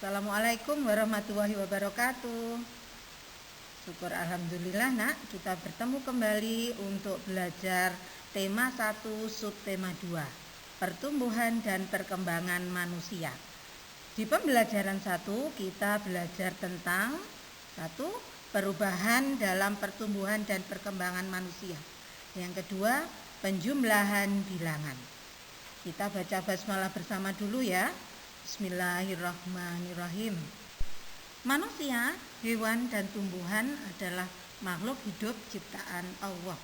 Assalamualaikum warahmatullahi wabarakatuh. Syukur alhamdulillah nak, kita bertemu kembali untuk belajar tema 1 subtema 2, pertumbuhan dan perkembangan manusia. Di pembelajaran 1 kita belajar tentang 1. Perubahan dalam pertumbuhan dan perkembangan manusia. Yang kedua, penjumlahan bilangan. Kita baca basmalah bersama dulu ya. Bismillahirrahmanirrahim. Manusia, hewan, dan tumbuhan adalah makhluk hidup ciptaan Allah.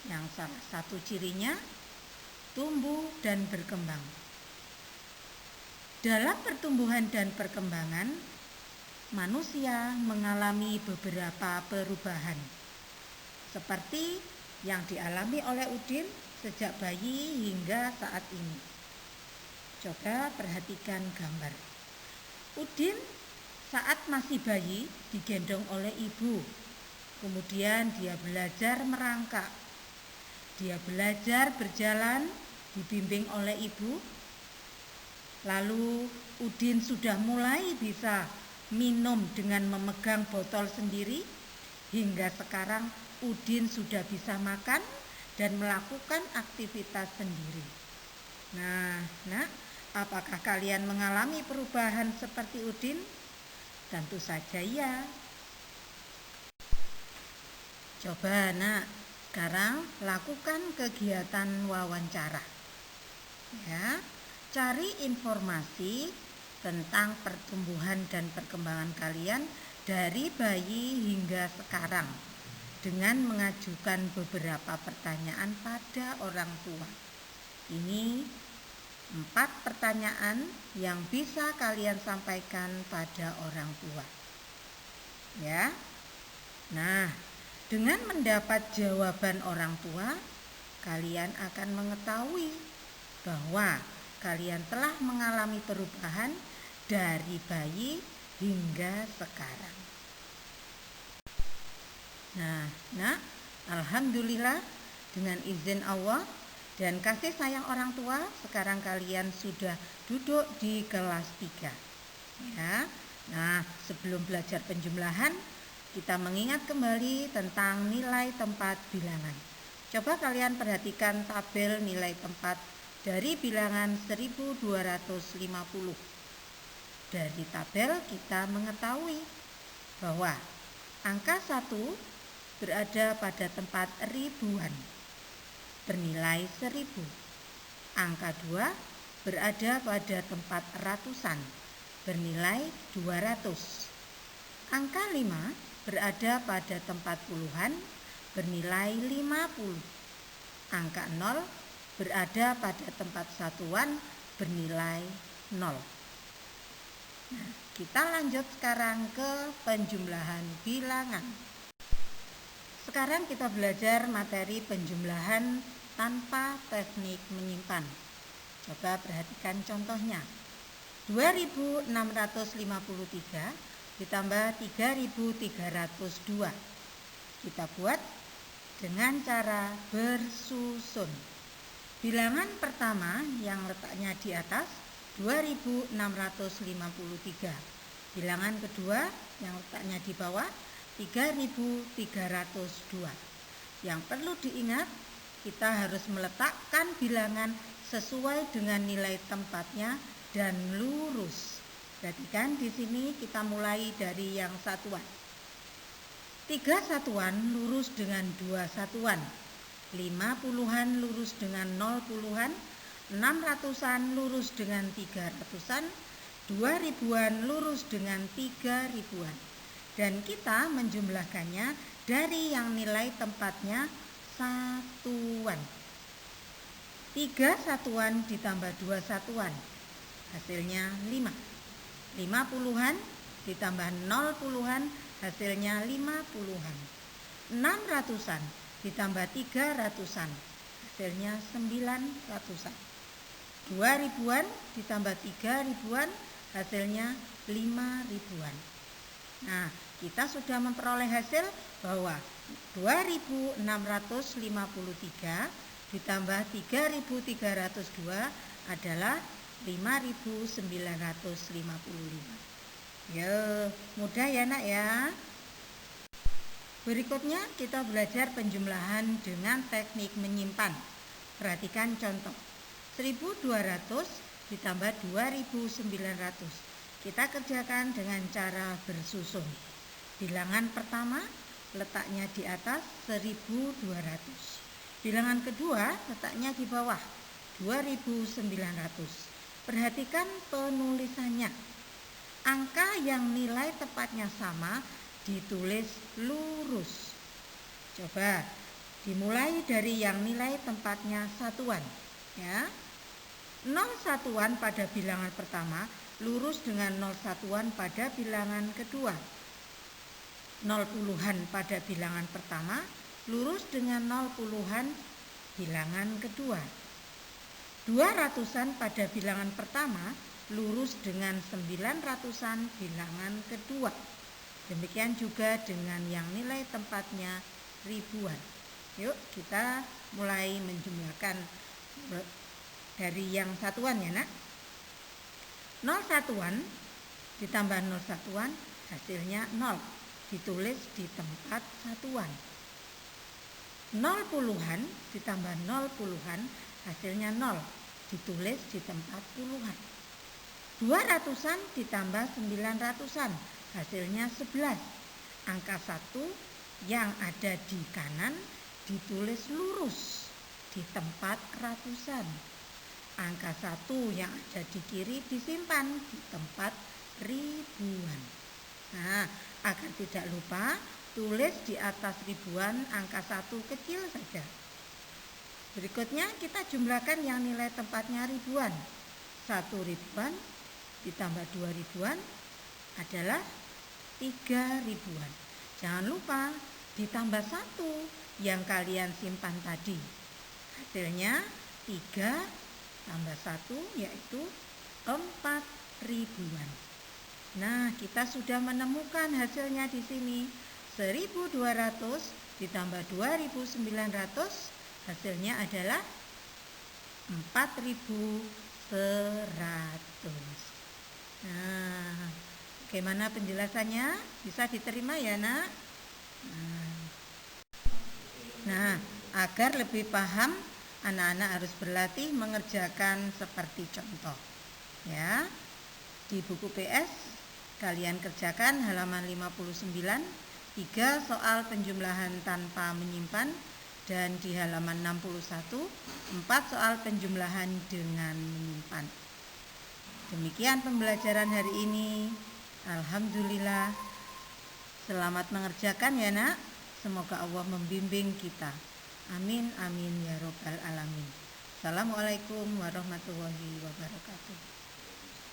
Yang salah satu cirinya tumbuh dan berkembang. Dalam pertumbuhan dan perkembangan, manusia mengalami beberapa perubahan, seperti yang dialami oleh Udin sejak bayi hingga saat ini. Coba perhatikan gambar. Udin saat masih bayi digendong oleh ibu. Kemudian dia belajar merangkak. Dia belajar berjalan dibimbing oleh ibu. Lalu Udin sudah mulai bisa minum dengan memegang botol sendiri. Hingga sekarang Udin sudah bisa makan dan melakukan aktivitas sendiri. Nah, apakah kalian mengalami perubahan seperti Udin? Tentu saja ya. Coba nak, sekarang lakukan kegiatan wawancara. Ya, cari informasi tentang pertumbuhan dan perkembangan kalian dari bayi hingga sekarang dengan mengajukan beberapa pertanyaan pada orang tua. Ini 4 pertanyaan yang bisa kalian sampaikan pada orang tua. Ya. Nah, dengan mendapat jawaban orang tua, kalian akan mengetahui bahwa kalian telah mengalami perubahan dari bayi hingga sekarang. Nah, alhamdulillah dengan izin Allah dan kasih sayang orang tua, sekarang kalian sudah duduk di kelas 3. Ya. Nah, sebelum belajar penjumlahan, kita mengingat kembali tentang nilai tempat bilangan. Coba kalian perhatikan tabel nilai tempat dari bilangan 1250. Dari tabel kita mengetahui bahwa angka 1 berada pada tempat ribuan, bernilai 1000. Angka 2 berada pada tempat ratusan, bernilai 200. Angka 5 berada pada tempat puluhan, bernilai 50. Angka 0 berada pada tempat satuan, bernilai 0. Nah, kita lanjut sekarang ke penjumlahan bilangan. Sekarang kita belajar materi penjumlahan tanpa teknik menyimpan. Coba perhatikan contohnya. 2653 ditambah 3302. Kita buat dengan cara bersusun. Bilangan pertama yang letaknya di atas 2653. Bilangan kedua yang letaknya di bawah 3302. Yang perlu diingat, kita harus meletakkan bilangan sesuai dengan nilai tempatnya dan lurus. Perhatikan di sini kita mulai dari yang satuan. 3 satuan lurus dengan 2 satuan. 5 puluhan lurus dengan 0 puluhan. 6 ratusan lurus dengan 3 ratusan. 2 ribuan lurus dengan 3 ribuan. Dan kita menjumlahkannya dari yang nilai tempatnya satuan. 3 satuan ditambah 2 satuan, hasilnya 5. 5 puluhan ditambah 0 puluhan, hasilnya 5 puluhan. 6 ratusan ditambah 3 ratusan, hasilnya 9 ratusan. 2 ribuan ditambah 3 ribuan, hasilnya 5 ribuan. Nah, kita sudah memperoleh hasil bahwa 2653 ditambah 3302 adalah 5.955. Ya, mudah ya nak ya. Berikutnya kita belajar penjumlahan dengan teknik menyimpan. Perhatikan contoh. 1.200 ditambah 2.900. Kita kerjakan dengan cara bersusun. Bilangan pertama letaknya di atas 1.200. Bilangan kedua letaknya di bawah 2.900. Perhatikan penulisannya. Angka yang nilai tepatnya sama ditulis lurus. Coba dimulai dari yang nilai tempatnya satuan ya. 0 satuan pada bilangan pertama lurus dengan 0 satuan pada bilangan kedua. 0 puluhan pada bilangan pertama lurus dengan 0 puluhan bilangan kedua. 200-an pada bilangan pertama lurus dengan 900-an bilangan kedua. Demikian juga dengan yang nilai tempatnya ribuan. Yuk kita mulai menjumlahkan dari yang satuan ya nak. 0 satuan ditambah 0 satuan hasilnya 0. Ditulis di tempat satuan. 0 puluhan ditambah 0 puluhan hasilnya 0. Ditulis di tempat puluhan. 200-an ditambah 900-an hasilnya 11. Angka 1 yang ada di kanan ditulis lurus di tempat ratusan. Angka 1 yang ada di kiri disimpan di tempat ribuan. Nah, agar tidak lupa tulis di atas ribuan angka 1 kecil saja. Berikutnya kita jumlahkan yang nilai tempatnya ribuan. 1 ribuan ditambah 2 ribuan adalah 3 ribuan. Jangan lupa ditambah 1 yang kalian simpan tadi. Hasilnya 3 tambah 1 yaitu 4 ribuan. Nah, kita sudah menemukan hasilnya di sini. 1.200 ditambah 2.900 hasilnya adalah 4.100. Nah, bagaimana penjelasannya? Bisa diterima ya nak? Nah, agar lebih paham, anak-anak harus berlatih mengerjakan seperti contoh. Ya, di buku PS kalian kerjakan halaman 59, 3 soal penjumlahan tanpa menyimpan, dan di halaman 61, 4 soal penjumlahan dengan menyimpan. Demikian pembelajaran hari ini. Alhamdulillah. Selamat mengerjakan ya nak. Semoga Allah membimbing kita. Amin amin ya robbal alamin. Assalamualaikum warahmatullahi wabarakatuh.